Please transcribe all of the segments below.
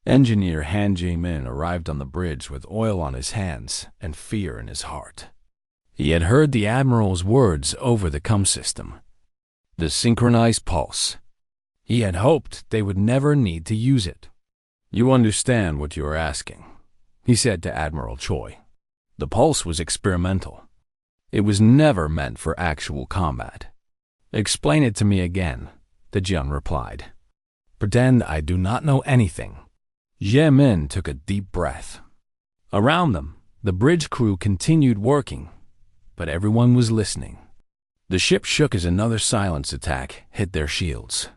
Engineer Han Jae-min arrived on the bridge with oil on his hands and fear in his heart. He had heard the Admiral's words over the comm system. The synchronized pulse. He had hoped they would never need to use it. "You understand what you are asking," he said to Admiral Choi. "The pulse was experimental. It was never meant for actual combat." "Explain it to me again," the Jun replied. "Pretend I do not know anything." Jae-min took a deep breath. Around them, the bridge crew continued working, but everyone was listening. The ship shook as another silence attack hit their shields.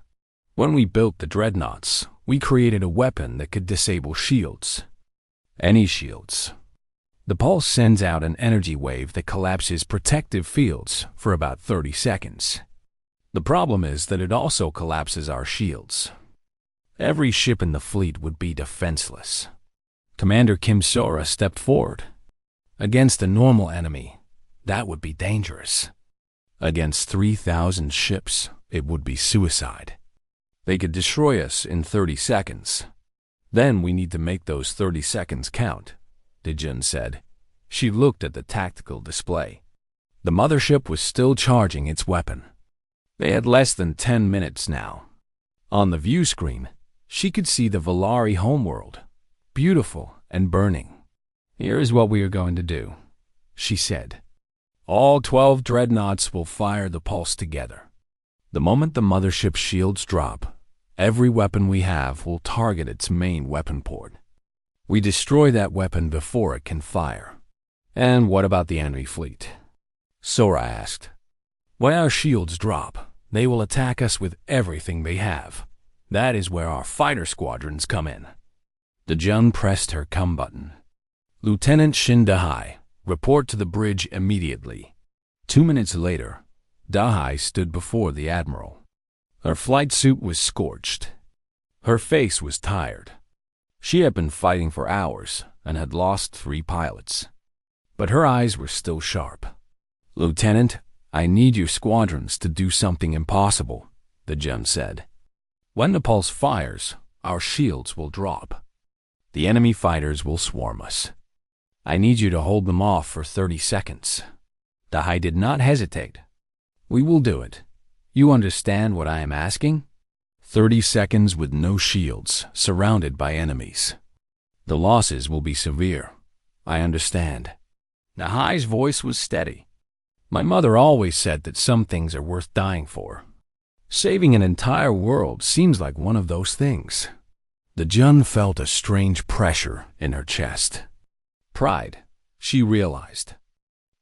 "When we built the Dreadnoughts, we created a weapon that could disable shields. Any shields. The pulse sends out an energy wave that collapses protective fields for about 30 seconds. The problem is that it also collapses our shields. Every ship in the fleet would be defenseless." Commander Kim Sora stepped forward. "Against a normal enemy, that would be dangerous. Against 3,000 ships, it would be suicide. They could destroy us in 30 seconds. Then we need to make those 30 seconds count," Dejun said. She looked at the tactical display. The mothership was still charging its weapon. They had less than 10 minutes now. On the view screen, she could see the Valari homeworld, beautiful and burning. "Here is what we are going to do," she said. "All 12 dreadnoughts will fire the pulse together. The moment the mothership's shields drop, every weapon we have will target its main weapon port. We destroy that weapon before it can fire." "And what about the enemy fleet?" Sora asked. "When our shields drop, they will attack us with everything they have. That is where our fighter squadrons come in." The Jun pressed her come button. "Lieutenant Shin Dahai, report to the bridge immediately." 2 minutes later, Dahai stood before the Admiral. Her flight suit was scorched. Her face was tired. She had been fighting for hours and had lost 3 pilots. But her eyes were still sharp. "Lieutenant, I need your squadrons to do something impossible," the Jun said. "When the pulse fires, our shields will drop. The enemy fighters will swarm us. I need you to hold them off for 30 seconds. Dahai did not hesitate. "We will do it. You understand what I am asking? 30 seconds with no shields, surrounded by enemies. The losses will be severe. I understand." Dahai's voice was steady. "My mother always said that some things are worth dying for. Saving an entire world seems like one of those things." The Jun felt a strange pressure in her chest. Pride, she realized.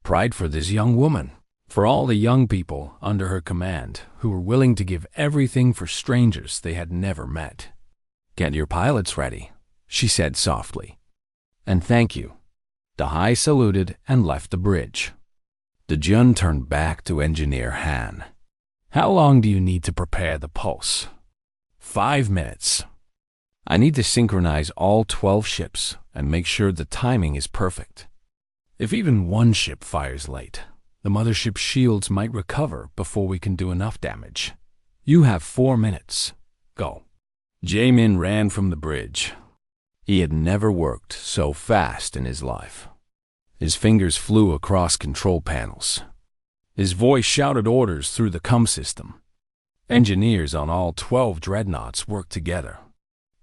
Pride for this young woman, for all the young people under her command who were willing to give everything for strangers they had never met. "Get your pilots ready," she said softly. "And thank you." Dahai saluted and left the bridge. The Jun turned back to Engineer Han. "How long do you need to prepare the pulse?" 5 minutes. "I need to synchronize all 12 ships and make sure the timing is perfect. If even one ship fires late, the mothership's shields might recover before we can do enough damage. You have 4 minutes. Go." Jae-min ran from the bridge. He had never worked so fast in his life. His fingers flew across control panels. His voice shouted orders through the comm system. Engineers on all 12 dreadnoughts worked together,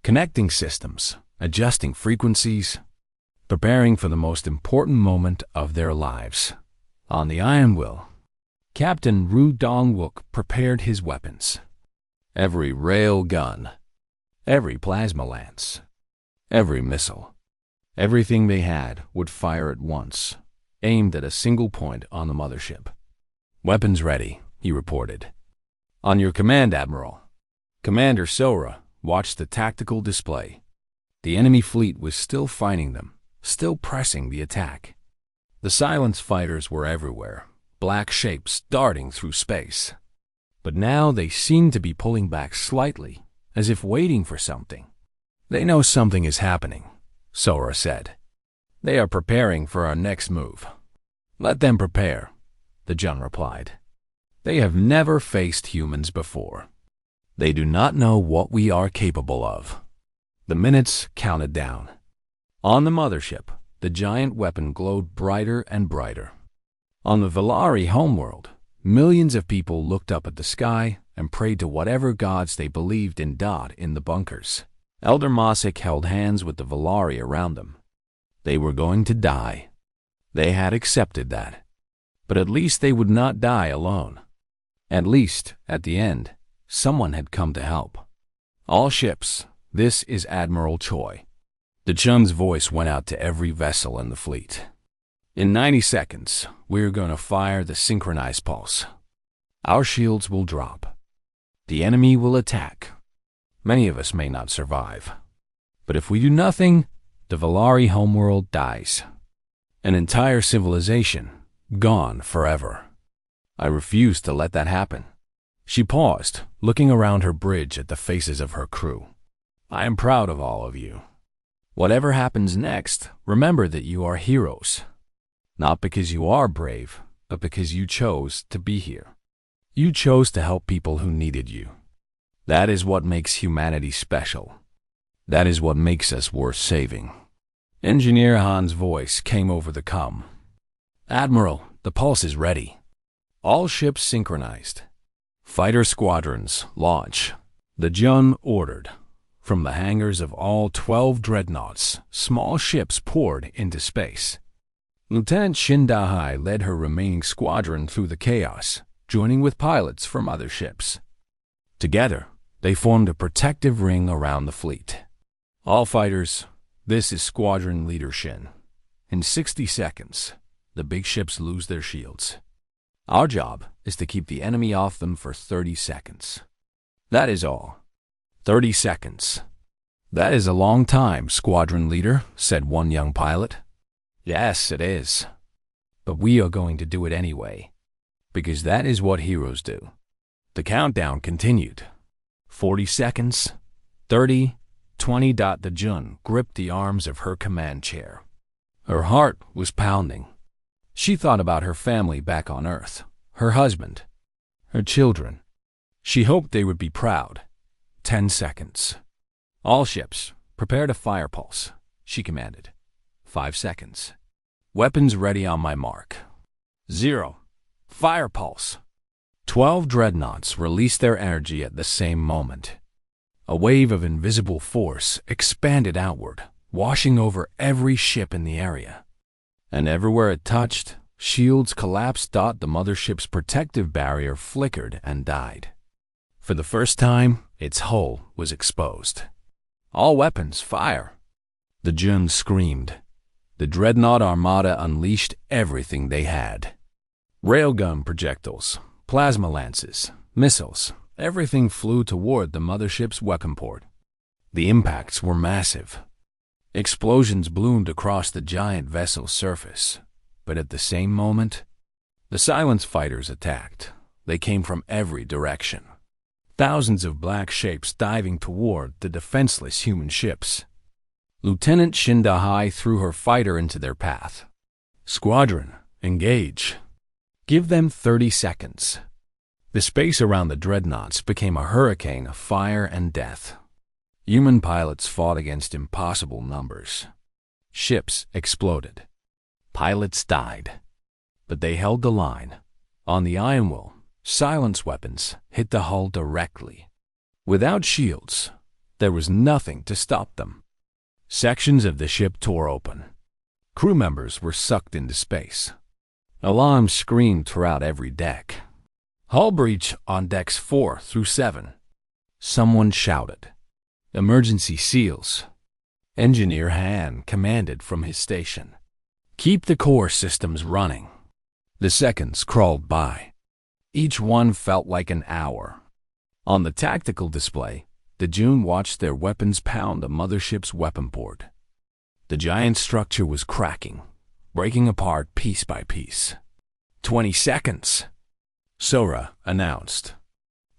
connecting systems, adjusting frequencies, preparing for the most important moment of their lives. On the iron will, Captain Ru Dong-wook prepared his weapons. Every rail gun, every plasma lance, every missile, everything they had would fire at once, aimed at a single point on the mothership. "Weapons ready," he reported. "On your command, Admiral." Commander Sora watched the tactical display. The enemy fleet was still fighting them, still pressing the attack. The silence fighters were everywhere, black shapes darting through space. But now they seemed to be pulling back slightly, as if waiting for something. "They know something is happening," Sora said. "They are preparing for our next move." "Let them prepare," the Jun replied. "They have never faced humans before. They do not know what we are capable of. The minutes counted down. On the mothership, the giant weapon glowed brighter and brighter. On the Valari homeworld, millions of people looked up at the sky and prayed to whatever gods they believed in. In the bunkers, Elder Mossick held hands with the Valari around them. They were going to die. They had accepted that. But at least they would not die alone. At least, at the end, someone had come to help. All ships, this is Admiral Choi. The Chun's voice went out to every vessel in the fleet. In 90 seconds, we're going to fire the synchronized pulse. Our shields will drop. The enemy will attack. Many of us may not survive. But if we do nothing, the Valari homeworld dies. An entire civilization, gone forever. I refuse to let that happen. She paused, looking around her bridge at the faces of her crew. I am proud of all of you. Whatever happens next, remember that you are heroes. Not because you are brave, but because you chose to be here. You chose to help people who needed you. That is what makes humanity special. That is what makes us worth saving. Engineer Han's voice came over the comm. Admiral, the pulse is ready. All ships synchronized. Fighter squadrons, launch. The Jun ordered. From the hangars of all 12 dreadnoughts, small ships poured into space. Lieutenant Shin Da-hai led her remaining squadron through the chaos, joining with pilots from other ships. Together, they formed a protective ring around the fleet. All fighters, this is Squadron Leader Shin. In 60 seconds, the big ships lose their shields. Our job is to keep the enemy off them for 30 seconds. That is all. 30 seconds. That is a long time, Squadron Leader, said one young pilot. Yes, it is. But we are going to do it anyway, because that is what heroes do. The countdown continued. 40 seconds. 30, 20. The Jun gripped the arms of her command chair. Her heart was pounding. She thought about her family back on Earth, her husband, her children. She hoped they would be proud. 10 seconds. All ships, prepare to fire pulse, she commanded. 5 seconds. Weapons ready on my mark. 0. Fire pulse. 12 dreadnoughts released their energy at the same moment. A wave of invisible force expanded outward, washing over every ship in the area. And everywhere it touched, shields collapsed. The mothership's protective barrier flickered and died. For the first time, its hull was exposed. All weapons, fire! The Jun screamed. The Dreadnought Armada unleashed everything they had. Railgun projectiles, plasma lances, missiles, everything flew toward the mothership's weapon port. The impacts were massive. Explosions bloomed across the giant vessel's surface. But at the same moment, the Silence Fighters attacked. They came from every direction. Thousands of black shapes diving toward the defenseless human ships. Lieutenant Shin Da-hai threw her fighter into their path. Squadron, engage. Give them 30 seconds. The space around the dreadnoughts became a hurricane of fire and death. Human pilots fought against impossible numbers. Ships exploded. Pilots died. But they held the line. On the Iron Will, silence weapons hit the hull directly. Without shields, there was nothing to stop them. Sections of the ship tore open. Crew members were sucked into space. Alarms screamed throughout every deck. Hull breach on decks 4 through 7. Someone shouted. Emergency seals. Engineer Han commanded from his station. Keep the core systems running. The seconds crawled by. Each one felt like an hour. On the tactical display, the Jun watched their weapons pound the mothership's weapon port. The giant structure was cracking, breaking apart piece by piece. 20 seconds, Sora announced.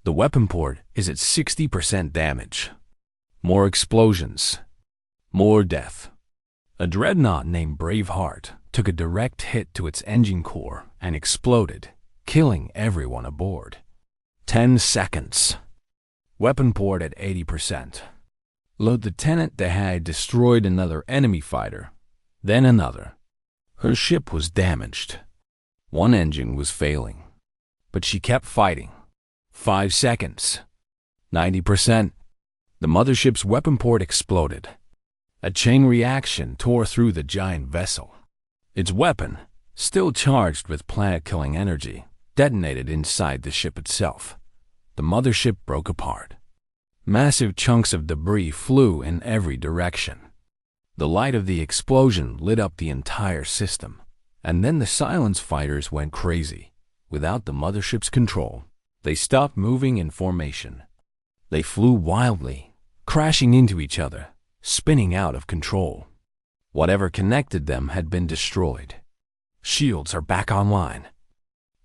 The weapon port is at 60% damage. More explosions. More death. A dreadnought named Braveheart took a direct hit to its engine core and exploded, killing everyone aboard. 10 seconds. Weapon port at 80%. Lieutenant had destroyed another enemy fighter, then another. Her ship was damaged. One engine was failing, but she kept fighting. 5 seconds. 90%. The mothership's weapon port exploded. A chain reaction tore through the giant vessel. Its weapon, still charged with planet-killing energy, detonated inside the ship itself. The mothership broke apart. Massive chunks of debris flew in every direction. The light of the explosion lit up the entire system, and then the silence fighters went crazy. Without the mothership's control, they stopped moving in formation. They flew wildly, crashing into each other, spinning out of control. Whatever connected them had been destroyed. Shields are back online.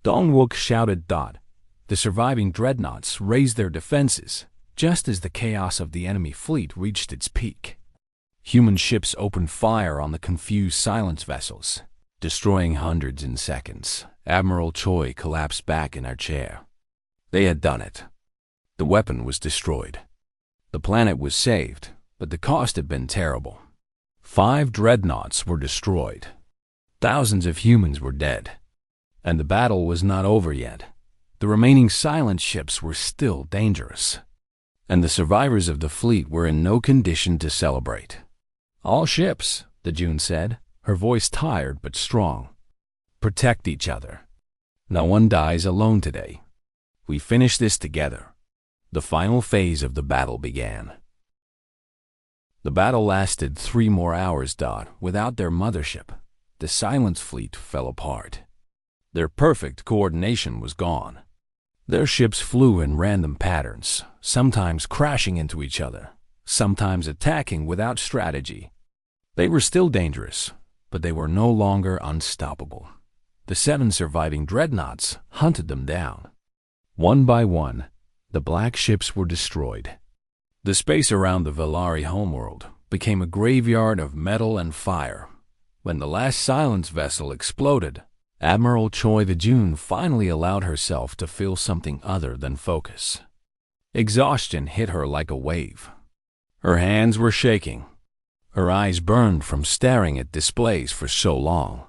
Dongwook shouted. The surviving dreadnoughts raised their defenses, just as the chaos of the enemy fleet reached its peak. Human ships opened fire on the confused silence vessels, destroying hundreds in seconds. Admiral Choi collapsed back in her chair. They had done it. The weapon was destroyed. The planet was saved, but the cost had been terrible. 5 dreadnoughts were destroyed. Thousands of humans were dead. And the battle was not over yet. The remaining silent ships were still dangerous. And the survivors of the fleet were in no condition to celebrate. All ships, the June said, her voice tired but strong. Protect each other. No one dies alone today. We finish this together. The final phase of the battle began. The battle lasted 3 more hours. Without their mothership, the Silence Fleet fell apart. Their perfect coordination was gone. Their ships flew in random patterns, sometimes crashing into each other, sometimes attacking without strategy. They were still dangerous, but they were no longer unstoppable. The 7 surviving dreadnoughts hunted them down. One by one, the black ships were destroyed. The space around the Valari homeworld became a graveyard of metal and fire. When the last silence vessel exploded, Admiral Choi the June finally allowed herself to feel something other than focus. Exhaustion hit her like a wave. Her hands were shaking. Her eyes burned from staring at displays for so long.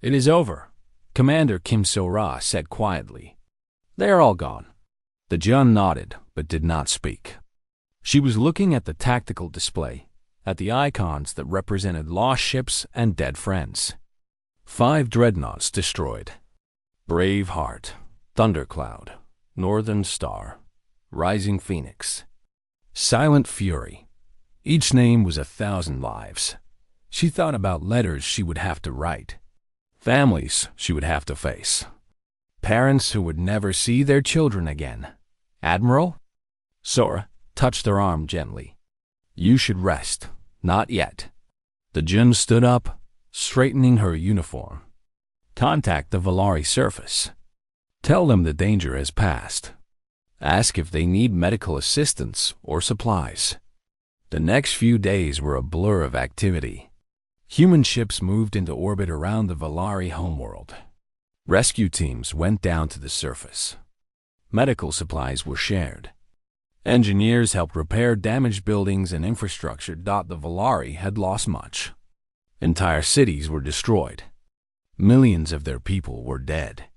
"It is over," Commander Kim So-ra said quietly. "They are all gone." The Jun nodded, but did not speak. She was looking at the tactical display, at the icons that represented lost ships and dead friends. 5 dreadnoughts destroyed. Braveheart, Thundercloud, Northern Star, Rising Phoenix, Silent Fury. Each name was 1,000 lives. She thought about letters she would have to write, families she would have to face, parents who would never see their children again. "Admiral?" Sora touched her arm gently. "You should rest. Not yet." The Jun stood up, straightening her uniform. "Contact the Valari surface. Tell them the danger has passed. Ask if they need medical assistance or supplies." The next few days were a blur of activity. Human ships moved into orbit around the Valari homeworld. Rescue teams went down to the surface. Medical supplies were shared. Engineers helped repair damaged buildings and infrastructure. The Valari had lost much. Entire cities were destroyed. Millions of their people were dead.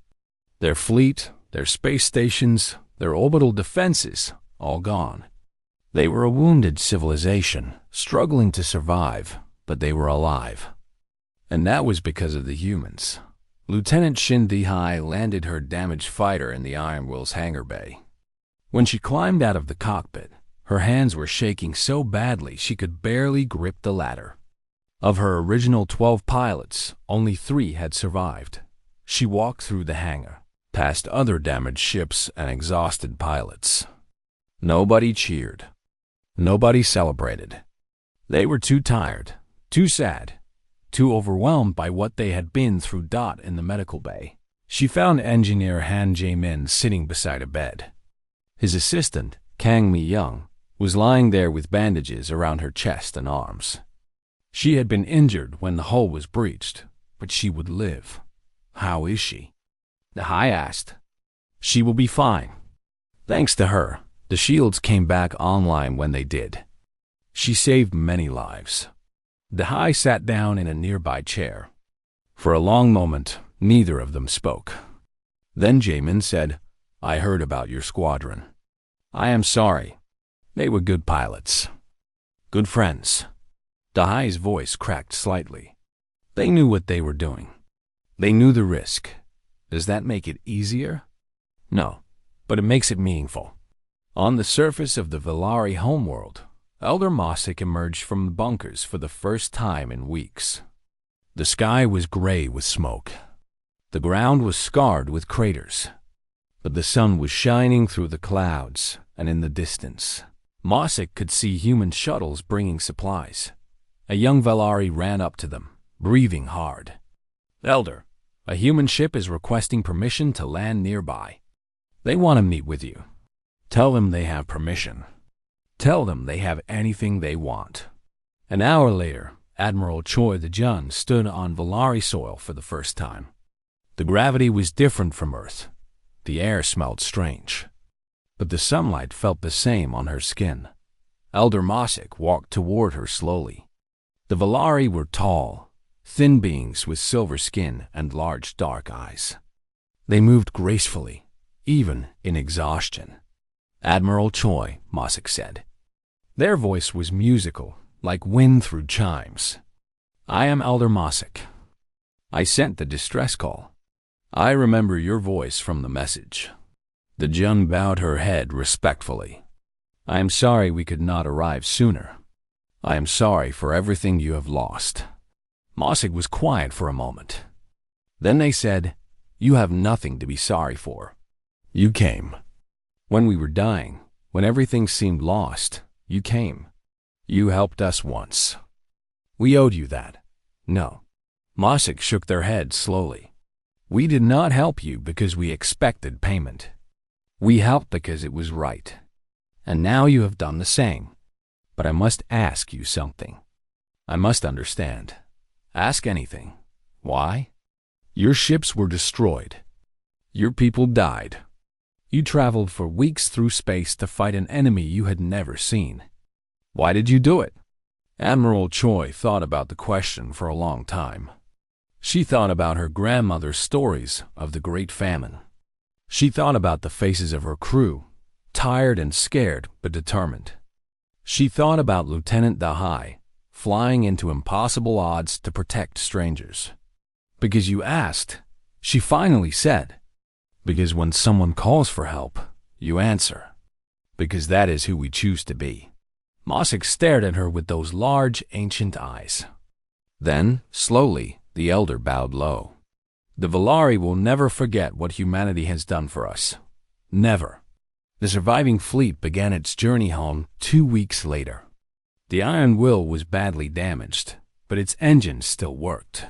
Their fleet, their space stations, their orbital defenses, all gone. They were a wounded civilization, struggling to survive, but they were alive. And that was because of the humans. Lieutenant Shin Dihai landed her damaged fighter in the Iron Will's hangar bay. When she climbed out of the cockpit, her hands were shaking so badly she could barely grip the ladder. Of her original 12 pilots, only 3 had survived. She walked through the hangar, past other damaged ships and exhausted pilots. Nobody cheered. Nobody celebrated. They were too tired, too sad, too overwhelmed by what they had been through. In the medical bay, she found engineer Han Jae-min sitting beside a bed. His assistant, Kang Mi-young, was lying there with bandages around her chest and arms. She had been injured when the hull was breached, but she would live. "How is she?" the High asked. "She will be fine. Thanks to her, the shields came back online when they did." She saved many lives. Dahai sat down in a nearby chair. For a long moment, neither of them spoke. Then Jamin said, "I heard about your squadron. I am sorry. They were good pilots. Good friends." Dahai's voice cracked slightly. They knew what they were doing. They knew the risk. Does that make it easier? No, but it makes it meaningful. On the surface of the Valari homeworld, Elder Mossick emerged from the bunkers for the first time in weeks. The sky was gray with smoke. The ground was scarred with craters. But the sun was shining through the clouds, and in the distance, Mossick could see human shuttles bringing supplies. A young Valari ran up to them, breathing hard. "Elder, a human ship is requesting permission to land nearby. They want to meet with you. Tell them they have permission. Tell them they have anything they want." An hour later, Admiral Choi the Jun stood on Valari soil for the first time. The gravity was different from Earth. The air smelled strange. But the sunlight felt the same on her skin. Elder Mossick walked toward her slowly. The Valari were tall, thin beings with silver skin and large dark eyes. They moved gracefully, even in exhaustion. "Admiral Choi," Mossick said. Their voice was musical, like wind through chimes. "I am Elder Mossick. I sent the distress call. I remember your voice from the message." The Jun bowed her head respectfully. "I am sorry we could not arrive sooner. I am sorry for everything you have lost." Mossick was quiet for a moment. Then they said, "You have nothing to be sorry for. You came. When we were dying, when everything seemed lost, you came. You helped us once. We owed you that." "No." Mossick shook their head slowly. "We did not help you because we expected payment. We helped because it was right. And now you have done the same. But I must ask you something. I must understand. Ask anything. Why? Your ships were destroyed. Your people died. You traveled for weeks through space to fight an enemy you had never seen. Why did you do it?" Admiral Choi thought about the question for a long time. She thought about her grandmother's stories of the Great Famine. She thought about the faces of her crew, tired and scared but determined. She thought about Lieutenant Dahai, flying into impossible odds to protect strangers. "Because you asked," she finally said. "Because when someone calls for help, you answer. Because that is who we choose to be." Mossick stared at her with those large, ancient eyes. Then, slowly, the elder bowed low. "The Valari will never forget what humanity has done for us. Never." The surviving fleet began its journey home 2 weeks later. The Iron Will was badly damaged, but its engines still worked.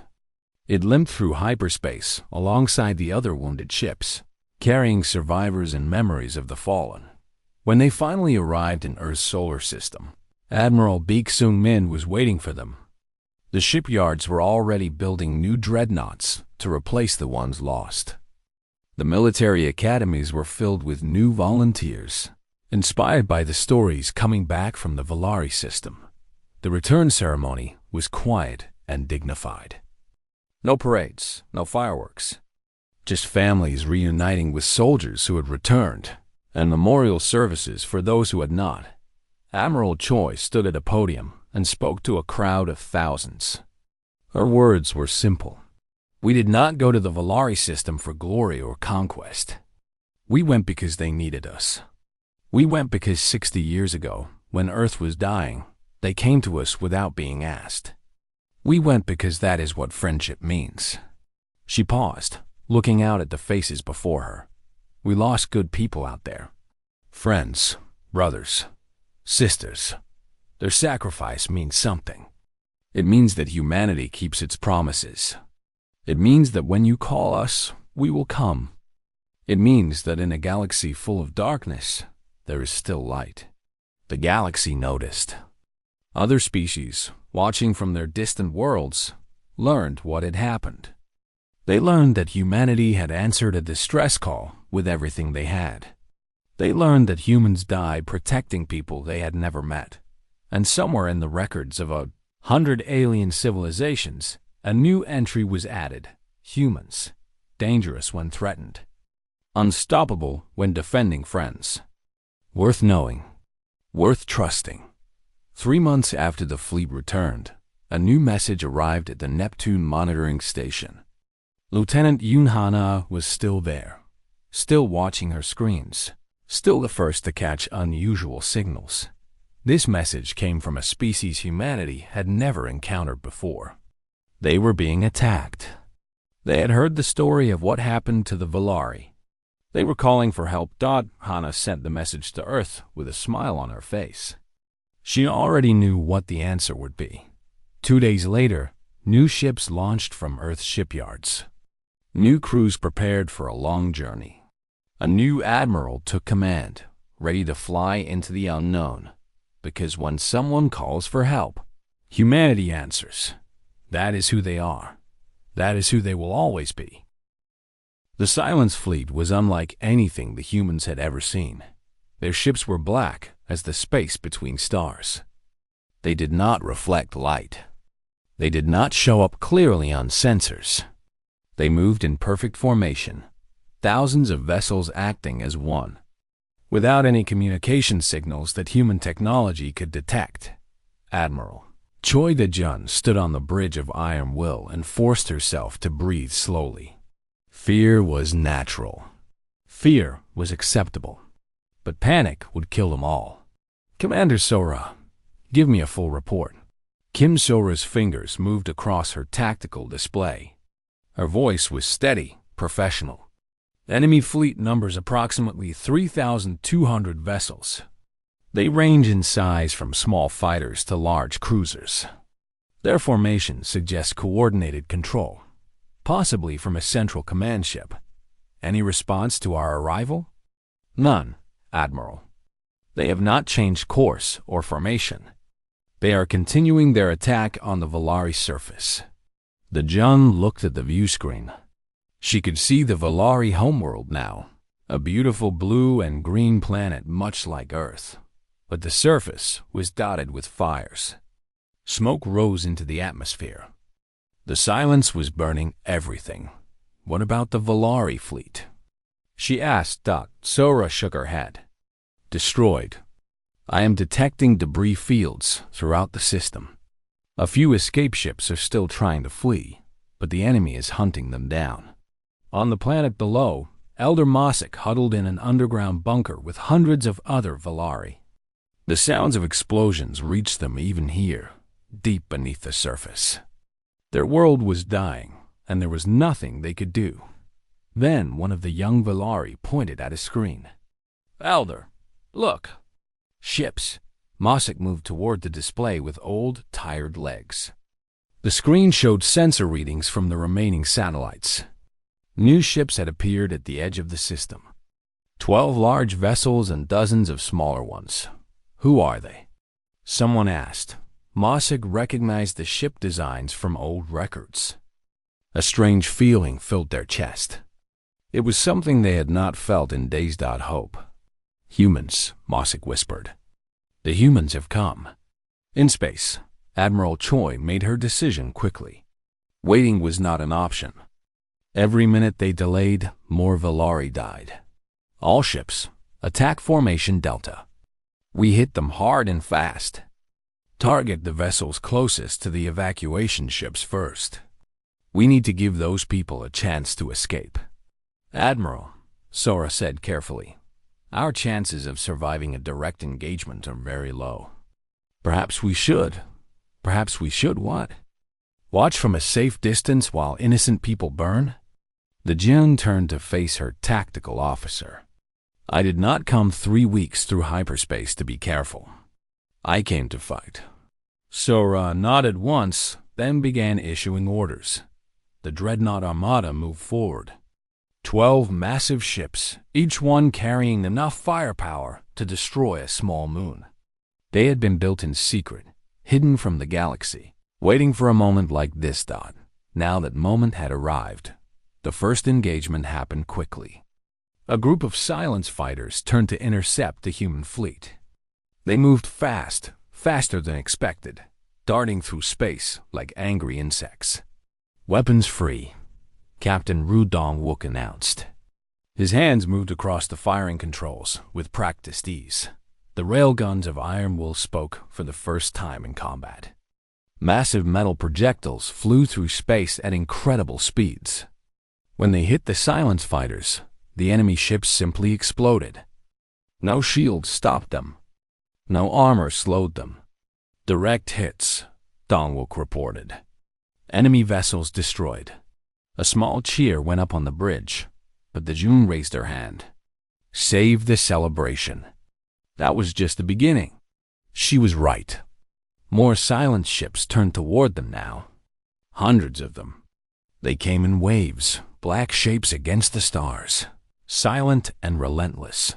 It limped through hyperspace alongside the other wounded ships, carrying survivors and memories of the fallen. When they finally arrived in Earth's solar system, Admiral Baek Sung-min was waiting for them. The shipyards were already building new dreadnoughts to replace the ones lost. The military academies were filled with new volunteers, inspired by the stories coming back from the Valari system. The return ceremony was quiet and dignified. No parades, no fireworks. Just families reuniting with soldiers who had returned, and memorial services for those who had not. Admiral Choi stood at a podium and spoke to a crowd of thousands. Her words were simple. "We did not go to the Valari system for glory or conquest. We went because they needed us. We went because 60 years ago, when Earth was dying, they came to us without being asked. We went because that is what friendship means." She paused, looking out at the faces before her. "We lost good people out there. Friends, brothers, sisters. Their sacrifice means something. It means that humanity keeps its promises. It means that when you call us, we will come. It means that in a galaxy full of darkness, there is still light." The galaxy noticed. Other species, watching from their distant worlds, learned what had happened. They learned that humanity had answered a distress call with everything they had. They learned that humans died protecting people they had never met. And somewhere in the records of 100 alien civilizations, a new entry was added: humans, dangerous when threatened, unstoppable when defending friends, worth knowing, worth trusting. 3 months after the fleet returned, a new message arrived at the Neptune monitoring station. Lieutenant Yunhana was still there, still watching her screens, still the first to catch unusual signals. This message came from a species humanity had never encountered before. They were being attacked. They had heard the story of what happened to the Valari. They were calling for help. Hana sent the message to Earth with a smile on her face. She already knew what the answer would be. 2 days later, new ships launched from Earth's shipyards. New crews prepared for a long journey. A new admiral took command, ready to fly into the unknown. Because when someone calls for help, humanity answers. That is who they are. That is who they will always be. The Silence Fleet was unlike anything the humans had ever seen. Their ships were black as the space between stars. They did not reflect light. They did not show up clearly on sensors. They moved in perfect formation, thousands of vessels acting as one, without any communication signals that human technology could detect. Admiral Choi De-jun stood on the bridge of Iron Will and forced herself to breathe slowly. Fear was natural. Fear was acceptable. But panic would kill them all. Commander Sora, give me a full report. Kim Sora's fingers moved across her tactical display. Her voice was steady, professional. Enemy fleet numbers approximately 3,200 vessels. They range in size from small fighters to large cruisers. Their formation suggests coordinated control, possibly from a central command ship. Any response to our arrival? None, Admiral. They have not changed course or formation. They are continuing their attack on the Valari surface. The Jun looked at the view screen. She could see the Valari homeworld now, a beautiful blue and green planet much like Earth. But the surface was dotted with fires. Smoke rose into the atmosphere. The silence was burning everything. What about the Valari fleet? She asked. Sora shook her head. Destroyed. I am detecting debris fields throughout the system. A few escape ships are still trying to flee, but the enemy is hunting them down. On the planet below, Elder Mosik huddled in an underground bunker with hundreds of other Valari. The sounds of explosions reached them even here, deep beneath the surface. Their world was dying, and there was nothing they could do. Then one of the young Valari pointed at a screen. Elder, look. Ships. Mosik moved toward the display with old, tired legs. The screen showed sensor readings from the remaining satellites. New ships had appeared at the edge of the system. 12 large vessels and dozens of smaller ones. Who are they? Someone asked. Mosik recognized the ship designs from old records. A strange feeling filled their chest. It was something they had not felt in days. Hope. Humans, Mosik whispered. The humans have come. In space, Admiral Choi made her decision quickly. Waiting was not an option. Every minute they delayed, more Valari died. All ships, attack formation Delta. We hit them hard and fast. Target the vessels closest to the evacuation ships first. We need to give those people a chance to escape. Admiral, Sora said carefully, our chances of surviving a direct engagement are very low. Perhaps we should what? Watch from a safe distance while innocent people burn? The Jinn turned to face her tactical officer. I did not come 3 weeks through hyperspace to be careful. I came to fight. Sora nodded once, then began issuing orders. The Dreadnought Armada moved forward. 12 massive ships, each one carrying enough firepower to destroy a small moon. They had been built in secret, hidden from the galaxy, waiting for a moment like this. Now that moment had arrived. The first engagement happened quickly. A group of silence fighters turned to intercept the human fleet. They moved fast, faster than expected, darting through space like angry insects. "Weapons free," Captain Ru Dong-wook announced. His hands moved across the firing controls with practiced ease. The railguns of Iron Will spoke for the first time in combat. Massive metal projectiles flew through space at incredible speeds. When they hit the silence fighters, the enemy ships simply exploded. No shields stopped them. No armor slowed them. "Direct hits," Dong-wook reported. Enemy vessels destroyed. A small cheer went up on the bridge, but the Jun raised her hand. "Save the celebration." That was just the beginning. She was right. More silent ships turned toward them now. Hundreds of them. They came in waves, black shapes against the stars, silent and relentless.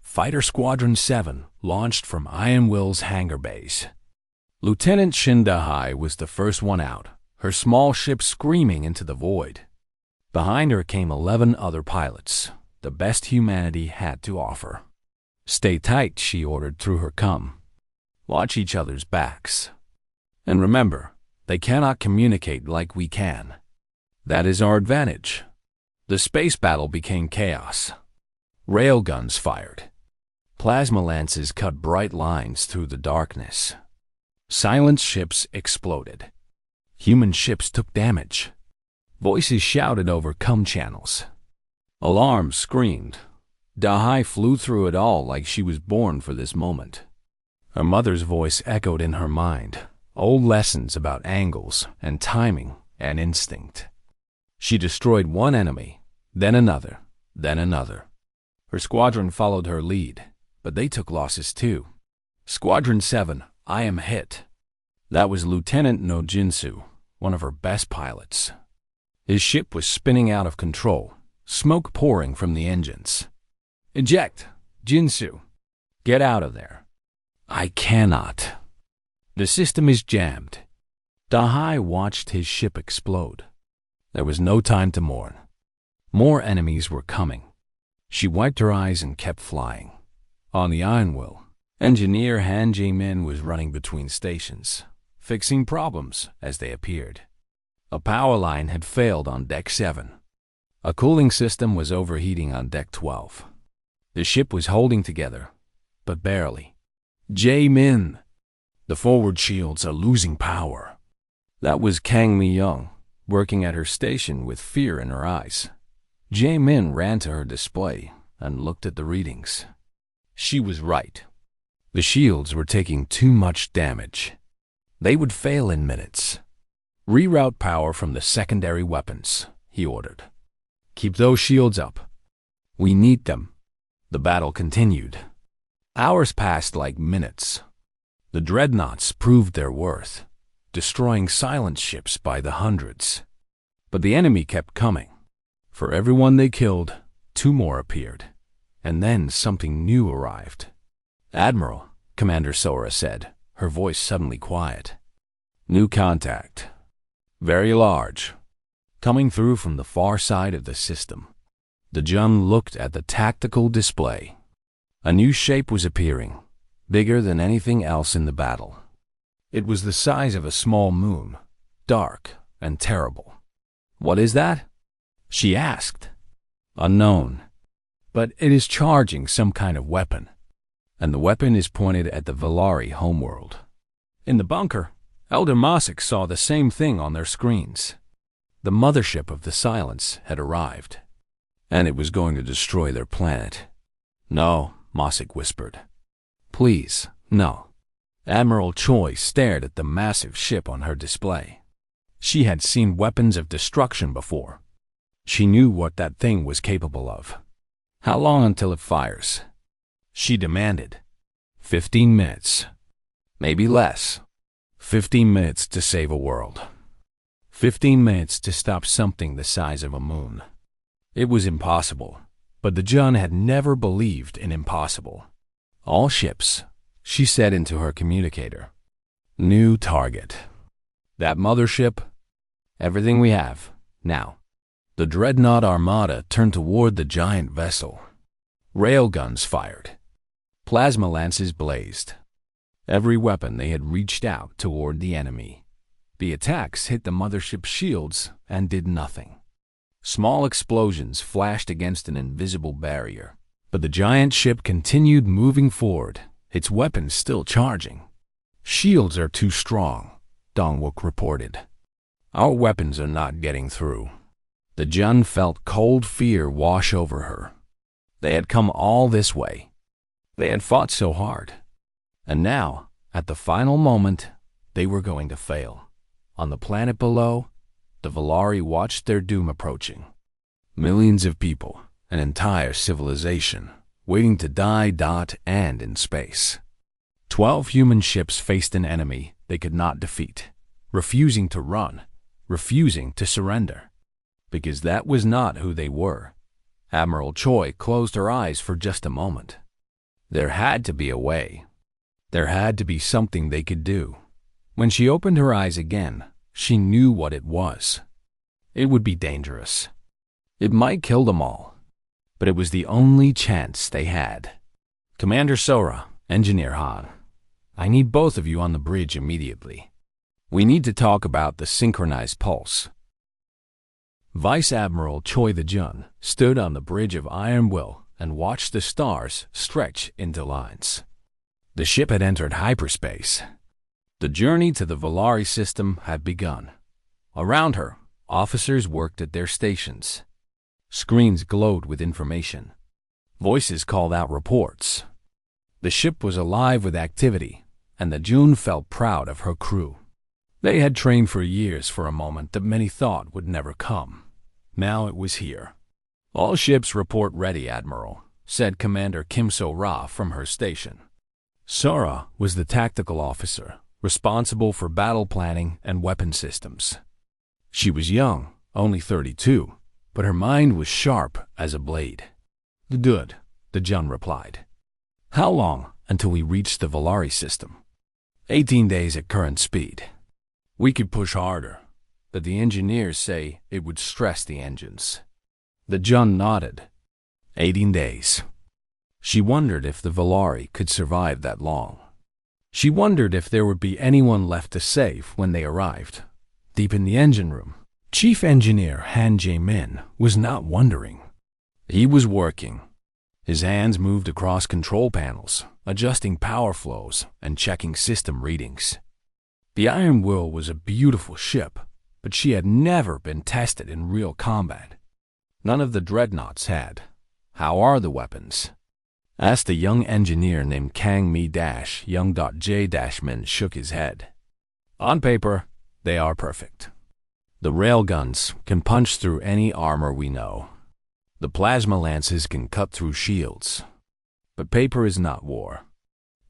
Fighter Squadron 7 launched from Iron Will's hangar bays. Lieutenant Shin Da-hai was the first one out, her small ship screaming into the void. Behind her came 11 other pilots, the best humanity had to offer. "Stay tight," she ordered through her cum. "Watch each other's backs. And remember, they cannot communicate like we can. That is our advantage." The space battle became chaos. Railguns fired. Plasma lances cut bright lines through the darkness. Silent ships exploded. Human ships took damage. Voices shouted over cum channels. Alarms screamed. Da-hai flew through it all like she was born for this moment. Her mother's voice echoed in her mind, old lessons about angles and timing and instinct. She destroyed one enemy, then another, then another. Her squadron followed her lead, but they took losses too. "Squadron 7, I am hit." That was Lieutenant No Jinsu, one of her best pilots. His ship was spinning out of control, smoke pouring from the engines. "Eject, Jinsu. Get out of there." "I cannot. The system is jammed." Da-hai watched his ship explode. There was no time to mourn. More enemies were coming. She wiped her eyes and kept flying. On the Iron Will, engineer Han Jae-min was running between stations, fixing problems as they appeared. A power line had failed on Deck 7. A cooling system was overheating on Deck 12. The ship was holding together, but barely. "Jae-min, the forward shields are losing power." That was Kang Mi-young, working at her station with fear in her eyes. Jae-min ran to her display and looked at the readings. She was right. The shields were taking too much damage. They would fail in minutes. "Reroute power from the secondary weapons," he ordered. "Keep those shields up. We need them." The battle continued. Hours passed like minutes. The dreadnoughts proved their worth, destroying silent ships by the hundreds. But the enemy kept coming. For every one they killed, 2 more appeared. And then something new arrived. "Admiral," Commander Sora said, her voice suddenly quiet. "New contact. Very large. Coming through from the far side of the system." The Jun looked at the tactical display. A new shape was appearing, bigger than anything else in the battle. It was the size of a small moon, dark and terrible. "What is that?" she asked. "Unknown. But it is charging some kind of weapon. And the weapon is pointed at the Valari homeworld." In the bunker, Elder Mosik saw the same thing on their screens. The mothership of the Silence had arrived, and it was going to destroy their planet. "No," Mosik whispered. "Please, no." Admiral Choi stared at the massive ship on her display. She had seen weapons of destruction before. She knew what that thing was capable of. "How long until it fires?" she demanded. 15 minutes. Maybe less. 15 minutes to save a world. 15 minutes to stop something the size of a moon. It was impossible, but the Jun had never believed in impossible. "All ships," she said into her communicator. "New target. That mothership. Everything we have. Now." The Dreadnought Armada turned toward the giant vessel. Railguns fired. Plasma lances blazed. Every weapon they had reached out toward the enemy. The attacks hit the mothership's shields and did nothing. Small explosions flashed against an invisible barrier, but the giant ship continued moving forward, its weapons still charging. "Shields are too strong," Dongwook reported. "Our weapons are not getting through." The Jun felt cold fear wash over her. They had come all this way. They had fought so hard. And now, at the final moment, they were going to fail. On the planet below, the Valari watched their doom approaching. Millions of people, an entire civilization, waiting to die. And in space. 12 human ships faced an enemy they could not defeat, refusing to run, refusing to surrender. Because that was not who they were. Admiral Choi closed her eyes for just a moment. There had to be a way. There had to be something they could do. When she opened her eyes again, she knew what it was. It would be dangerous. It might kill them all. But it was the only chance they had. "Commander Sora, Engineer Han, I need both of you on the bridge immediately. We need to talk about the synchronized pulse." Vice Admiral Choi the Jun stood on the bridge of Iron Will and watched the stars stretch into lines. The ship had entered hyperspace. The journey to the Valari system had begun. Around her, officers worked at their stations. Screens glowed with information. Voices called out reports. The ship was alive with activity, and the Jun felt proud of her crew. They had trained for years for a moment that many thought would never come. Now it was here. "All ships report ready, Admiral," said Commander Kim So-ra from her station. Sora was the tactical officer, responsible for battle planning and weapon systems. She was young, only 32, but her mind was sharp as a blade. "Good," the Jun replied. "How long until we reach the Valari system?" 18 days at current speed. "We could push harder, but the engineers say it would stress the engines." The Jun nodded. 18 days. She wondered if the Valari could survive that long. She wondered if there would be anyone left to save when they arrived. Deep in the engine room, Chief Engineer Han Jae-min was not wondering. He was working. His hands moved across control panels, adjusting power flows and checking system readings. The Iron Will was a beautiful ship, but she had never been tested in real combat. None of the dreadnoughts had. "How are the weapons?" asked a young engineer named Kang Mi-Young.J-Min shook his head. "On paper, they are perfect. The railguns can punch through any armor we know. The plasma lances can cut through shields. But paper is not war.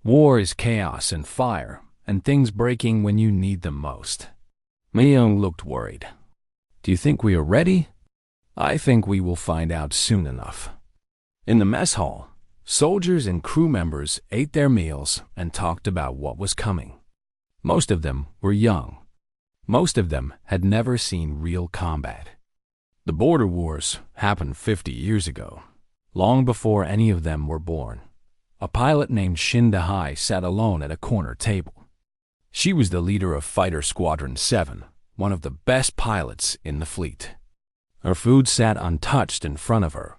War is chaos and fire, and things breaking when you need them most." Mi-Young looked worried. "Do you think we are ready?" "I think we will find out soon enough." In the mess hall, soldiers and crew members ate their meals and talked about what was coming. Most of them were young. Most of them had never seen real combat. The border wars happened 50 years ago, long before any of them were born. A pilot named Shin Da-hai sat alone at a corner table. She was the leader of Fighter Squadron 7, one of the best pilots in the fleet. Her food sat untouched in front of her.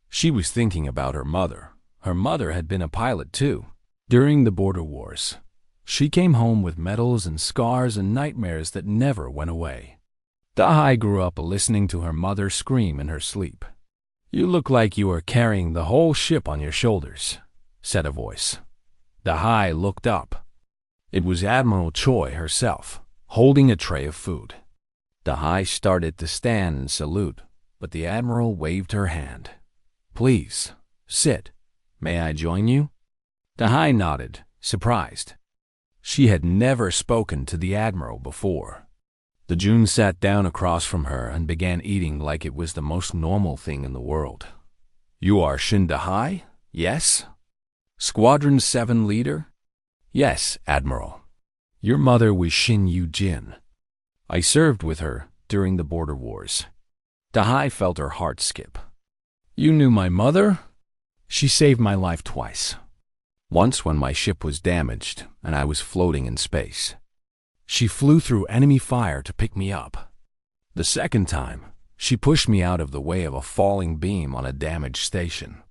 She was thinking about her mother. Her mother had been a pilot too. During the border wars, she came home with medals and scars and nightmares that never went away. Da-hai grew up listening to her mother scream in her sleep. "You look like you are carrying the whole ship on your shoulders," said a voice. Da-hai looked up. It was Admiral Choi herself, holding a tray of food. Da-hai started to stand and salute, but the Admiral waved her hand. "Please, sit. May I join you?" Da-hai nodded, surprised. She had never spoken to the Admiral before. The Jun sat down across from her and began eating like it was the most normal thing in the world. "You are Shin Da-hai, yes? Squadron 7 leader?" "Yes, Admiral. Your mother was Shin Yu-jin. I served with her during the border wars." Da-hai felt her heart skip. "You knew my mother?" "She saved my life twice. Once when my ship was damaged and I was floating in space. She flew through enemy fire to pick me up. The second time, she pushed me out of the way of a falling beam on a damaged station.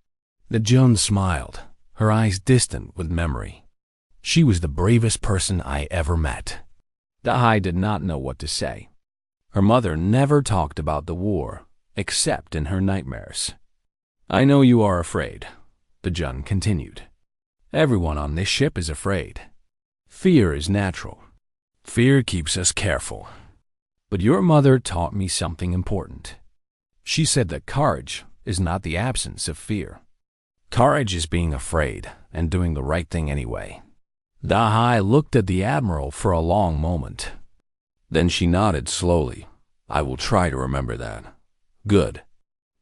The Jun smiled, her eyes distant with memory. She was the bravest person I ever met. Dahai did not know what to say. Her mother never talked about the war, except in her nightmares. I know you are afraid, the Jun continued. Everyone on this ship is afraid. Fear is natural. Fear keeps us careful. But your mother taught me something important. She said that courage is not the absence of fear. Courage is being afraid and doing the right thing anyway. Dahai looked at the Admiral for a long moment. Then she nodded slowly. I will try to remember that. Good.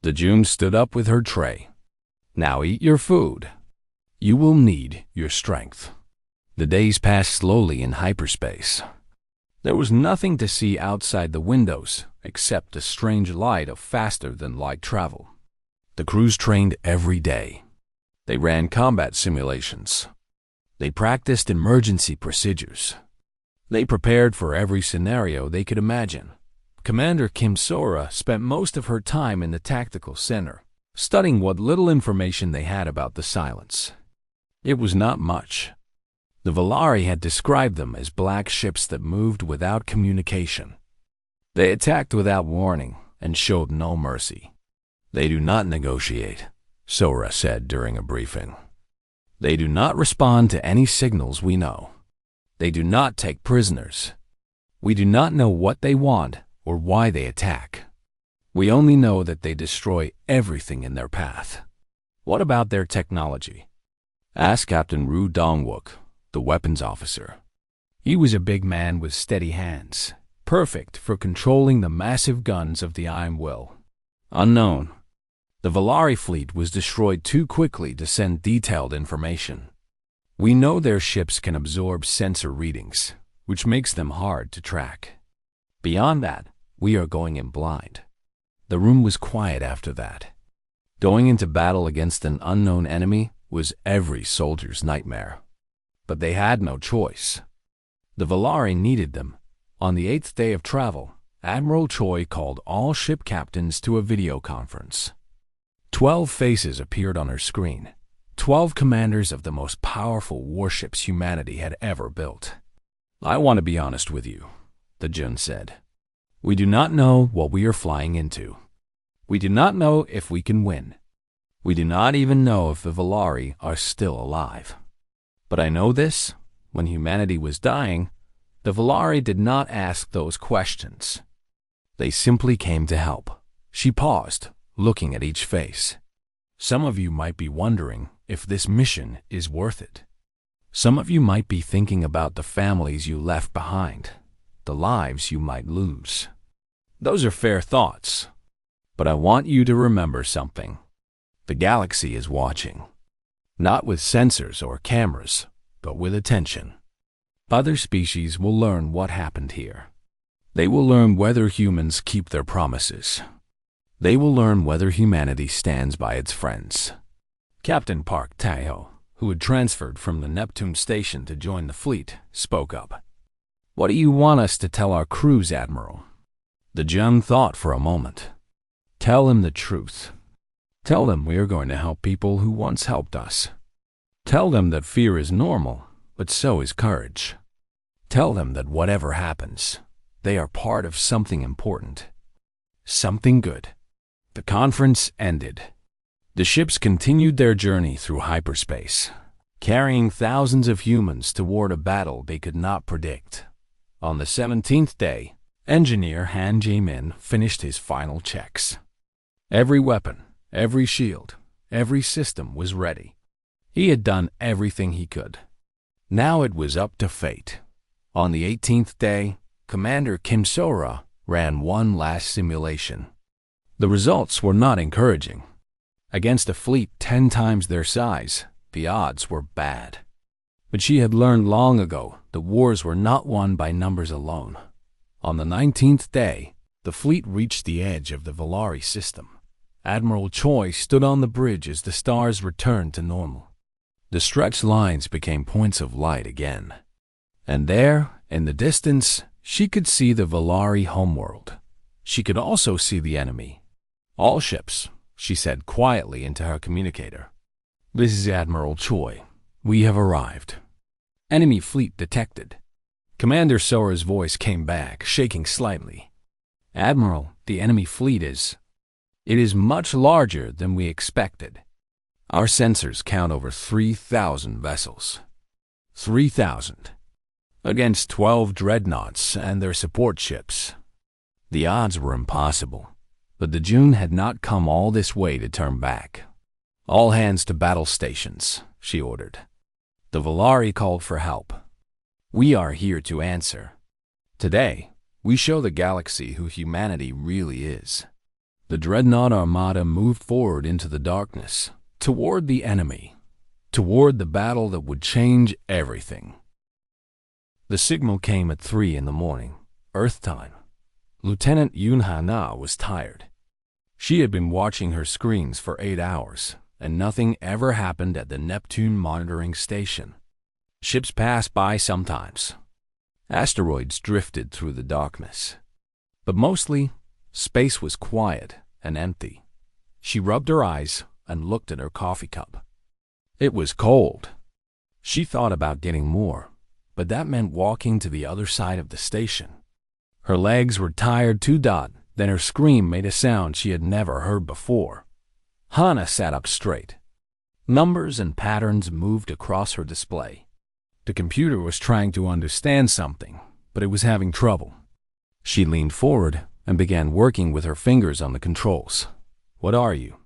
The Jun stood up with her tray. Now eat your food. You will need your strength. The days passed slowly in hyperspace. There was nothing to see outside the windows except the strange light of faster-than-light travel. The crews trained every day. They ran combat simulations. They practiced emergency procedures. They prepared for every scenario they could imagine. Commander Kim Sora spent most of her time in the tactical center, studying what little information they had about the silence. It was not much. The Valari had described them as black ships that moved without communication. They attacked without warning and showed no mercy. They do not negotiate, Sora said during a briefing. They do not respond to any signals we know. They do not take prisoners. We do not know what they want or why they attack. We only know that they destroy everything in their path. What about their technology? Asked Captain Ru Dongwook, the weapons officer. He was a big man with steady hands, perfect for controlling the massive guns of the Iron Will. Unknown. The Valari fleet was destroyed too quickly to send detailed information. We know their ships can absorb sensor readings, which makes them hard to track. Beyond that, we are going in blind. The room was quiet after that. Going into battle against an unknown enemy was every soldier's nightmare. But they had no choice. The Valari needed them. On the 8th day of travel, Admiral Choi called all ship captains to a video conference. 12 faces appeared on her screen. 12 commanders of the most powerful warships humanity had ever built. I want to be honest with you, the Jun said. We do not know what we are flying into. We do not know if we can win. We do not even know if the Valari are still alive. But I know this, when humanity was dying, the Valari did not ask those questions. They simply came to help. She paused, looking at each face. Some of you might be wondering if this mission is worth it. Some of you might be thinking about the families you left behind, the lives you might lose. Those are fair thoughts. But I want you to remember something. The galaxy is watching. Not with sensors or cameras, but with attention. Other species will learn what happened here. They will learn whether humans keep their promises. They will learn whether humanity stands by its friends. Captain Park Taeho, who had transferred from the Neptune station to join the fleet, spoke up. What do you want us to tell our crews, Admiral? The Jun thought for a moment. Tell them the truth. Tell them we are going to help people who once helped us. Tell them that fear is normal, but so is courage. Tell them that whatever happens, they are part of something important. Something good. The conference ended. The ships continued their journey through hyperspace, carrying thousands of humans toward a battle they could not predict. On the 17th day, Engineer Han Jae-min finished his final checks. Every weapon, every shield, every system was ready. He had done everything he could. Now it was up to fate. On the 18th day, Commander Kim Sora ran one last simulation. The results were not encouraging. Against a fleet 10 times their size, the odds were bad. But she had learned long ago that wars were not won by numbers alone. On the 19th day, the fleet reached the edge of the Valari system. Admiral Choi stood on the bridge as the stars returned to normal. The stretched lines became points of light again. And there, in the distance, she could see the Valari homeworld. She could also see the enemy. "All ships," she said quietly into her communicator. "This is Admiral Choi. We have arrived. Enemy fleet detected." Commander Sora's voice came back, shaking slightly. "Admiral, the enemy fleet is... It is much larger than we expected. Our sensors count over 3,000 vessels. 3,000. Against 12 dreadnoughts and their support ships. The odds were impossible, but the June had not come all this way to turn back. All hands to battle stations, she ordered. The Valari called for help. We are here to answer. Today, we show the galaxy who humanity really is. The Dreadnought Armada moved forward into the darkness, toward the enemy, toward the battle that would change everything. The signal came at 3 in the morning, Earth time. Lieutenant Yoon Ha-na was tired. She had been watching her screens for 8 hours, and nothing ever happened at the Neptune monitoring station. Ships passed by sometimes. Asteroids drifted through the darkness. But mostly, space was quiet and empty. She rubbed her eyes and looked at her coffee cup. It was cold. She thought about getting more, but that meant walking to the other side of the station. Her legs were tired to dot, then her scream made a sound she had never heard before. Hana sat up straight. Numbers and patterns moved across her display. The computer was trying to understand something, but it was having trouble. She leaned forward and began working with her fingers on the controls. "What are you?"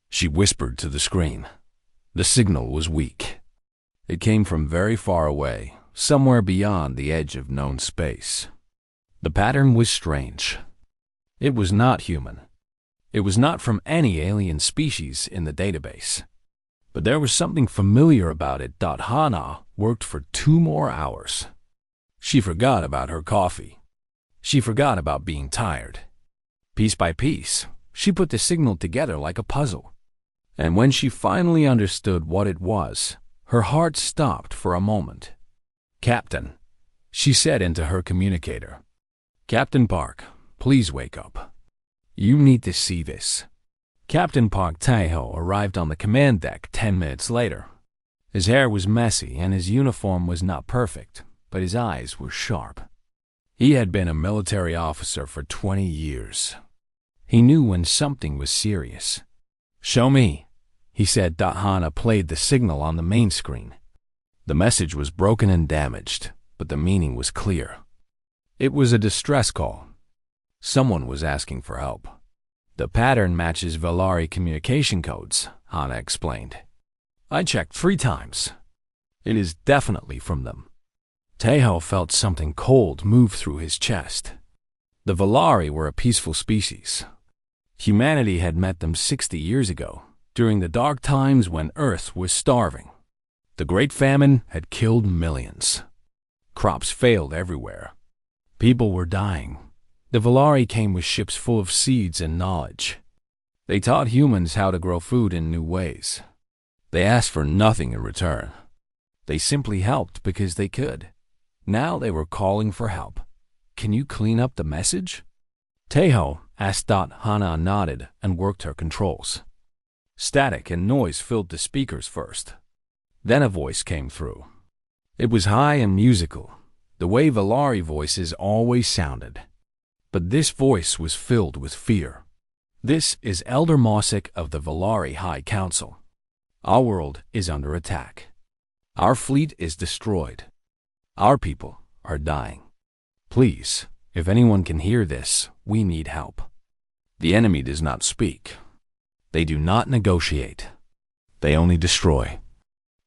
she whispered to the screen. The signal was weak. It came from very far away, somewhere beyond the edge of known space. The pattern was strange. It was not human. It was not from any alien species in the database. But there was something familiar about it. Hana worked for 2 more hours. She forgot about her coffee. She forgot about being tired. Piece by piece, she put the signal together like a puzzle. And when she finally understood what it was, her heart stopped for a moment. "Captain," she said into her communicator. "Captain Park, please wake up. You need to see this." Captain Park Tae-ho arrived on the command deck 10 minutes later. His hair was messy and his uniform was not perfect, but his eyes were sharp. He had been a military officer for 20 years. He knew when something was serious. "Show me," he said. Hana played the signal on the main screen. The message was broken and damaged, but the meaning was clear. It was a distress call. Someone was asking for help. "The pattern matches Valari communication codes," Hana explained. "I checked 3 times. It is definitely from them." Tae-ho felt something cold move through his chest. The Valari were a peaceful species. Humanity had met them 60 years ago, during the dark times when Earth was starving. The Great Famine had killed millions. Crops failed everywhere. People were dying. The Valari came with ships full of seeds and knowledge. They taught humans how to grow food in new ways. They asked for nothing in return. They simply helped because they could. Now they were calling for help. "Can you clean up the message?" Tae-ho asked. Hana nodded and worked her controls. Static and noise filled the speakers first. Then a voice came through. It was high and musical, the way Valari voices always sounded. But this voice was filled with fear. "This is Elder Mosik of the Valari High Council. Our world is under attack. Our fleet is destroyed. Our people are dying. Please, if anyone can hear this, we need help. The enemy does not speak. They do not negotiate. They only destroy.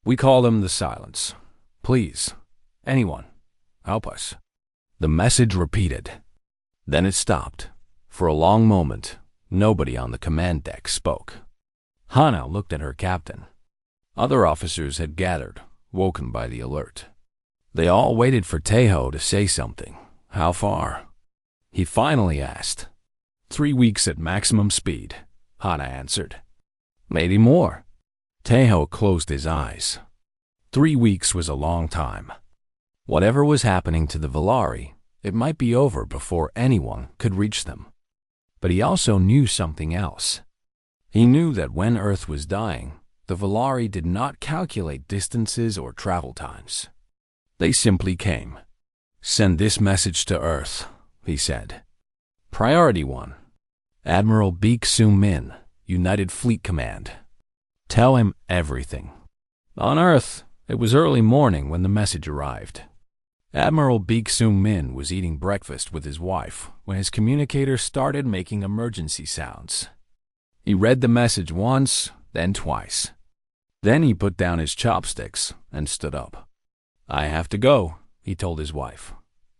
We call them the Silence. Please, anyone, help us." The message repeated. Then it stopped. For a long moment, nobody on the command deck spoke. Hana looked at her captain. Other officers had gathered, woken by the alert. They all waited for Tae-ho to say something. "How far?" he finally asked. 3 weeks at maximum speed, Hana answered. "Maybe more." Tae-ho closed his eyes. 3 weeks was a long time. Whatever was happening to the Valari, it might be over before anyone could reach them. But he also knew something else. He knew that when Earth was dying, the Valari did not calculate distances or travel times. They simply came. "Send this message to Earth," he said. "Priority 1. Admiral Baek Soo-min, United Fleet Command. Tell him everything." On Earth, it was early morning when the message arrived. Admiral Baek Soo-min was eating breakfast with his wife when his communicator started making emergency sounds. He read the message once, then twice. Then he put down his chopsticks and stood up. "I have to go," he told his wife.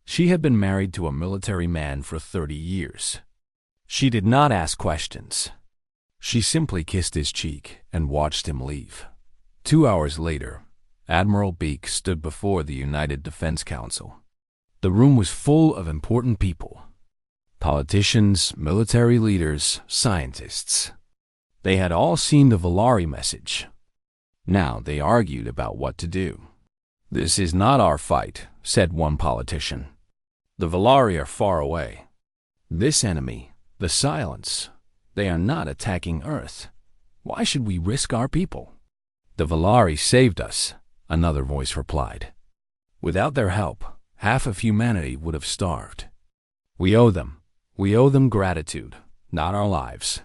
She had been married to a military man for 30 years. She did not ask questions. She simply kissed his cheek and watched him leave. 2 hours later, Admiral Baek stood before the United Defense Council. The room was full of important people. Politicians, military leaders, scientists. They had all seen the Valari message. Now they argued about what to do. "This is not our fight," said one politician. "The Valari are far away. This enemy, the Silence, they are not attacking Earth. Why should we risk our people?" "The Valari saved us," another voice replied. "Without their help, half of humanity would have starved. We owe them gratitude, not our lives.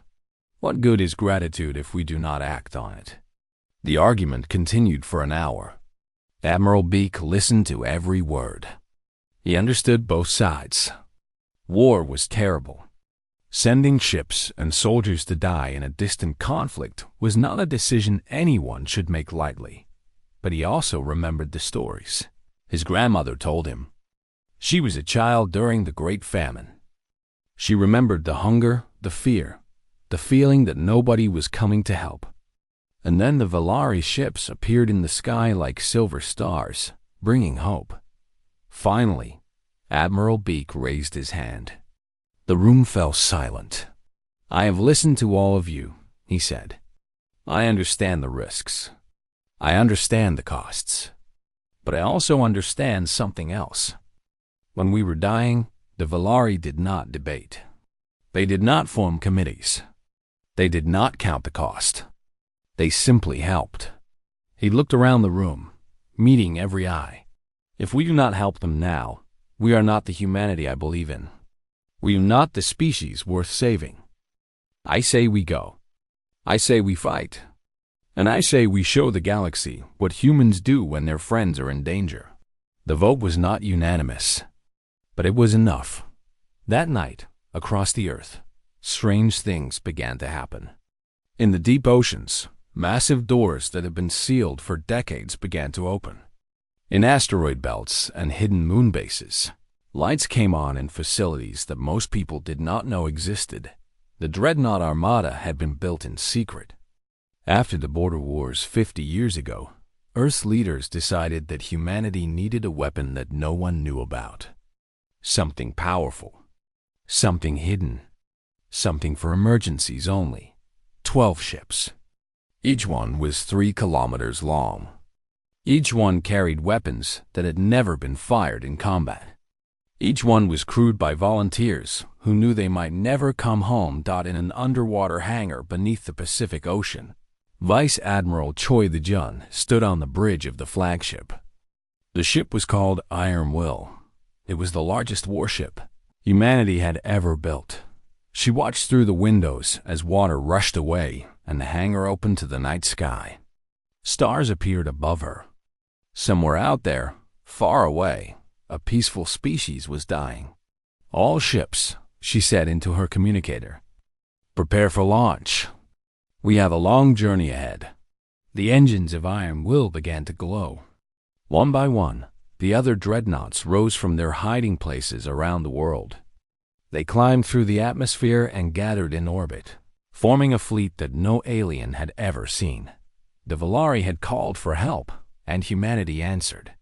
What good is gratitude if we do not act on it?" The argument continued for an hour. Admiral Baek listened to every word. He understood both sides. War was terrible. Sending ships and soldiers to die in a distant conflict was not a decision anyone should make lightly. But he also remembered the stories his grandmother told him. She was a child during the Great Famine. She remembered the hunger, the fear, the feeling that nobody was coming to help. And then the Valari ships appeared in the sky like silver stars, bringing hope. Finally, Admiral Baek raised his hand. The room fell silent. "I have listened to all of you," he said. "I understand the risks. I understand the costs. But I also understand something else. When we were dying, the Valari did not debate. They did not form committees. They did not count the cost. They simply helped." He looked around the room, meeting every eye. "If we do not help them now, we are not the humanity I believe in. We are not the species worth saving. I say we go. I say we fight. And I say we show the galaxy what humans do when their friends are in danger." The vote was not unanimous, but it was enough. That night, across the Earth, strange things began to happen. In the deep oceans, massive doors that had been sealed for decades began to open. In asteroid belts and hidden moon bases, lights came on in facilities that most people did not know existed. The Dreadnought Armada had been built in secret. After the border wars 50 years ago, Earth's leaders decided that humanity needed a weapon that no one knew about. Something powerful. Something hidden. Something for emergencies only. 12 ships. Each one was 3 kilometers long. Each one carried weapons that had never been fired in combat. Each one was crewed by volunteers who knew they might never come home. In an underwater hangar beneath the Pacific Ocean, Vice Admiral Choi the-jun stood on the bridge of the flagship. The ship was called Iron Will. It was the largest warship humanity had ever built. She watched through the windows as water rushed away and the hangar opened to the night sky. Stars appeared above her. Somewhere out there, far away, a peaceful species was dying. "All ships," she said into her communicator, "prepare for launch. We have a long journey ahead." The engines of Iron Will began to glow. One by one, the other dreadnoughts rose from their hiding places around the world. They climbed through the atmosphere and gathered in orbit, forming a fleet that no alien had ever seen. The Valari had called for help, and humanity answered.